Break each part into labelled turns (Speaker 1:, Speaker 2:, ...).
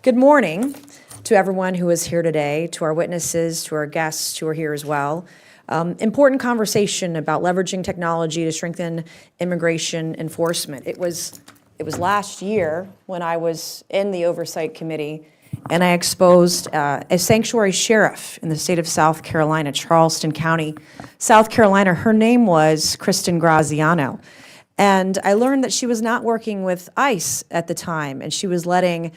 Speaker 1: Good morning to everyone who is here today, to our witnesses, to our guests who are here as well. Important conversation about leveraging technology to strengthen immigration enforcement. It was last year when I was in the Oversight Committee and I exposed a sanctuary sheriff in the state of South Carolina, Charleston County, South Carolina. Her name was Kristen Graziano. And I learned that she was not working with ICE at the time, and she was letting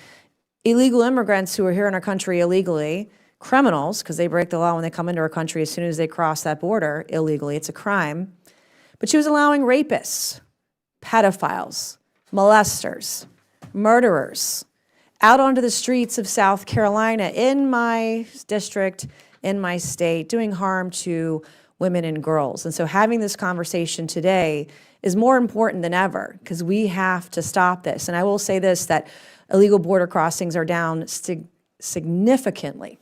Speaker 1: illegal immigrants who are here in our country illegally, criminals, because they break the law when they come into our country as soon as they cross that border illegally, it's a crime. But she was allowing rapists, pedophiles, molesters, murderers out onto the streets of South Carolina in my district, in my state, doing harm to women and girls. And so having this conversation today is more important than ever because we have to stop this. And I will say this, that illegal border crossings are down significantly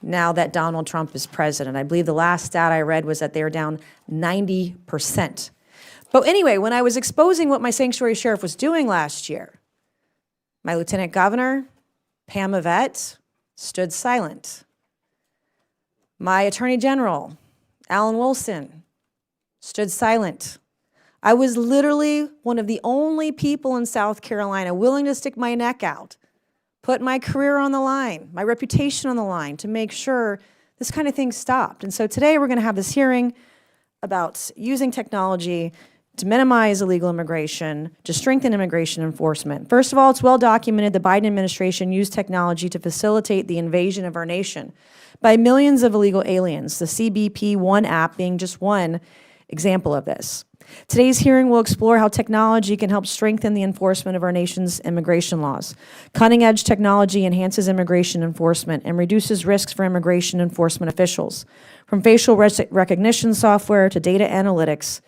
Speaker 1: now that Donald Trump is president. I believe the last stat I read was that they are down 90%. But anyway, when I was exposing what my sanctuary sheriff was doing last year, my lieutenant governor, Pam Yvette, stood silent. My attorney general, Alan Wilson, stood silent. I was literally one of the only people in South Carolina willing to stick my neck out, put my career on the line, my reputation on the line to make sure this kind of thing stopped. And so today we're going to have this hearing about using technology to minimize illegal immigration, to strengthen immigration enforcement. First of all, it's well documented the Biden administration used technology to facilitate the invasion of our nation by millions of illegal aliens, the CBP One app being just one example of this. Today's hearing will explore how technology can help strengthen the enforcement of our nation's immigration laws. Cutting-edge technology enhances immigration enforcement and reduces risks for immigration enforcement officials. From facial recognition software to data analytics,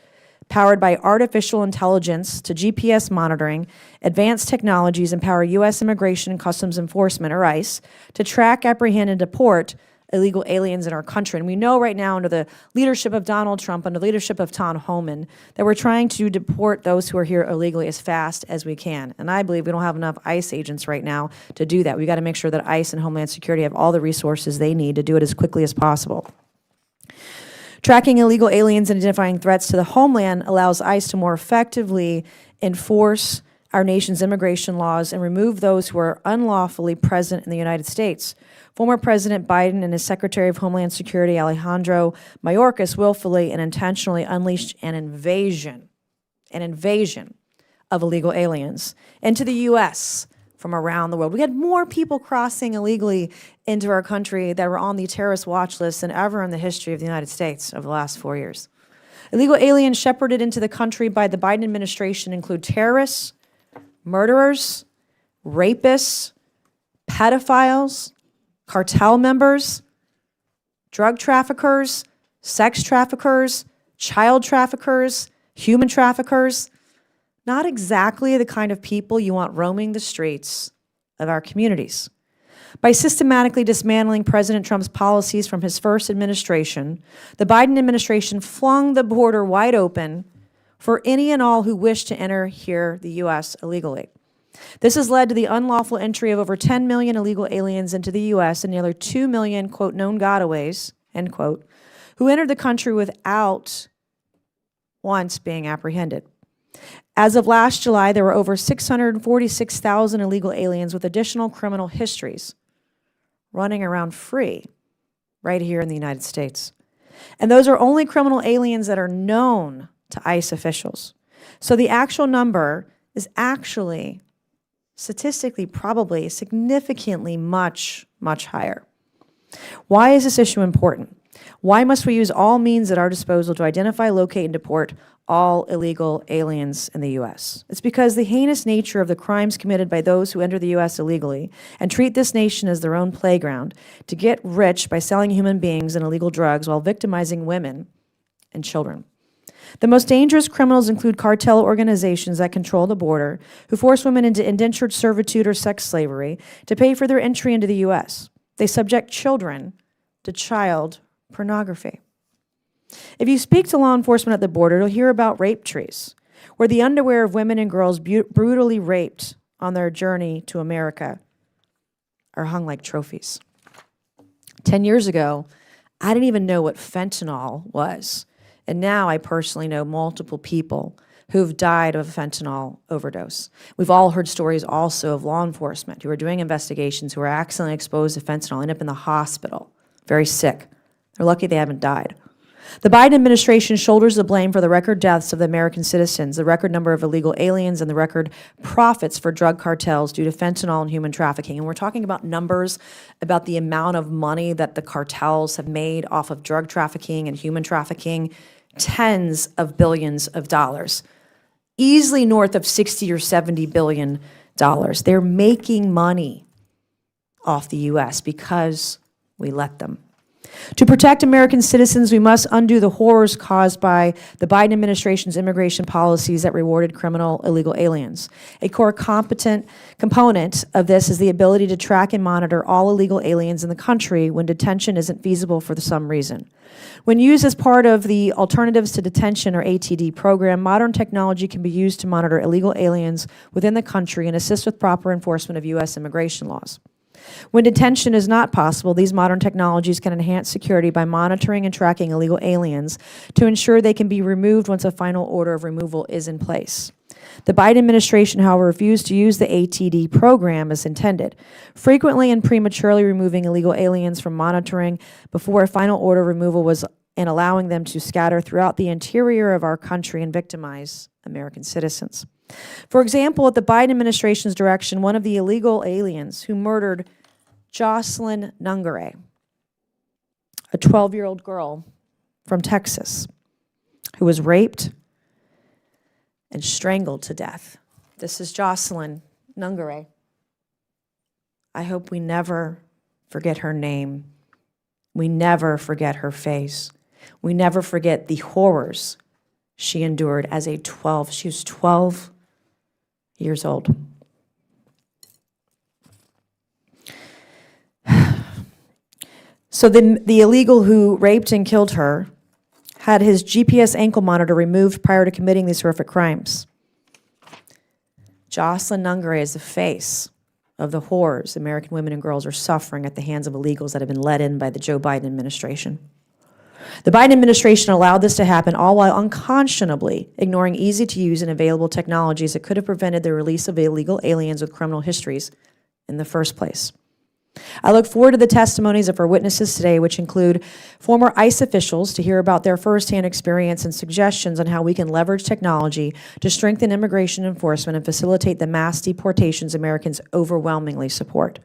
Speaker 1: powered by artificial intelligence to GPS monitoring, advanced technologies empower U.S. Immigration and Customs Enforcement, or ICE, to track, apprehend, and deport illegal aliens in our country. And we know right now under the leadership of Donald Trump, under the leadership of Tom Homan, that we're trying to deport those who are here illegally as fast as we can. And I believe we don't have enough ICE agents right now to do that. We've got to make sure that ICE and Homeland Security have all the resources they need to do it as quickly as possible. Tracking illegal aliens and identifying threats to the homeland allows ICE to more effectively enforce our nation's immigration laws and remove those who are unlawfully present in the United States. Former President Biden and his Secretary of Homeland Security, Alejandro Mayorkas, willfully and intentionally unleashed an invasion of illegal aliens into the U.S. from around the world. We had more people crossing illegally into our country that were on the terrorist watch list than ever in the history of the United States over the last 4 years. Illegal aliens shepherded into the country by the Biden administration include terrorists, murderers, rapists, pedophiles, cartel members, drug traffickers, sex traffickers, child traffickers, human traffickers. Not exactly the kind of people you want roaming the streets of our communities. By systematically dismantling President Trump's policies from his first administration, the Biden administration flung the border wide open for any and all who wish to enter here, the U.S., illegally. This has led to the unlawful entry of over 10 million illegal aliens into the U.S. and nearly 2 million, quote, known gotaways, end quote, who entered the country without once being apprehended. As of last July, there were over 646,000 illegal aliens with additional criminal histories running around free right here in the United States. And those are only criminal aliens that are known to ICE officials. So the actual number is actually statistically probably significantly much higher. Why is this issue important? Why must we use all means at our disposal to identify, locate, and deport all illegal aliens in the U.S.? It's because the heinous nature of the crimes committed by those who enter the U.S. illegally and treat this nation as their own playground to get rich by selling human beings and illegal drugs while victimizing women and children. The most dangerous criminals include cartel organizations that control the border, who force women into indentured servitude or sex slavery to pay for their entry into the U.S. They subject children to child pornography. If you speak to law enforcement at the border, you'll hear about rape trees, where the underwear of women and girls brutally raped on their journey to America are hung like trophies. 10 years ago, I didn't even know what fentanyl was. And now I personally know multiple people who've died of a fentanyl overdose. We've all heard stories also of law enforcement who are doing investigations who are accidentally exposed to fentanyl, end up in the hospital, very sick. They're lucky they haven't died. The Biden administration shoulders the blame for the record deaths of the American citizens, the record number of illegal aliens, and the record profits for drug cartels due to fentanyl and human trafficking. And we're talking about numbers, about the amount of money that the cartels have made off of drug trafficking and human trafficking, tens of billions of dollars, easily north of 60 or 70 billion dollars. They're making money off the U.S. because we let them. To protect American citizens, we must undo the horrors caused by the Biden administration's immigration policies that rewarded criminal illegal aliens. A core component of this is the ability to track and monitor all illegal aliens in the country when detention isn't feasible for some reason. When used as part of the Alternatives to Detention, or ATD program, modern technology can be used to monitor illegal aliens within the country and assist with proper enforcement of U.S. immigration laws. When detention is not possible, these modern technologies can enhance security by monitoring and tracking illegal aliens to ensure they can be removed once a final order of removal is in place. The Biden administration, however, refused to use the ATD program as intended, frequently and prematurely removing illegal aliens from monitoring before a final order of removal was, and allowing them to scatter throughout the interior of our country and victimize American citizens. For example, at the Biden administration's direction, one of the illegal aliens who murdered Jocelyn Nungare, a 12-year-old girl from Texas, who was raped and strangled to death. This is Jocelyn Nungare. I hope we never forget her name. We never forget her face. We never forget the horrors she endured as she was 12 years old. So the illegal who raped and killed her had his GPS ankle monitor removed prior to committing these horrific crimes. Jocelyn Nungare is the face of the horrors American women and girls are suffering at the hands of illegals that have been let in by the Joe Biden administration. The Biden administration allowed this to happen, all while unconscionably ignoring easy-to-use and available technologies that could have prevented the release of illegal aliens with criminal histories in the first place. I look forward to the testimonies of our witnesses today, which include former ICE officials, to hear about their firsthand experience and suggestions on how we can leverage technology to strengthen immigration enforcement and facilitate the mass deportations Americans overwhelmingly support.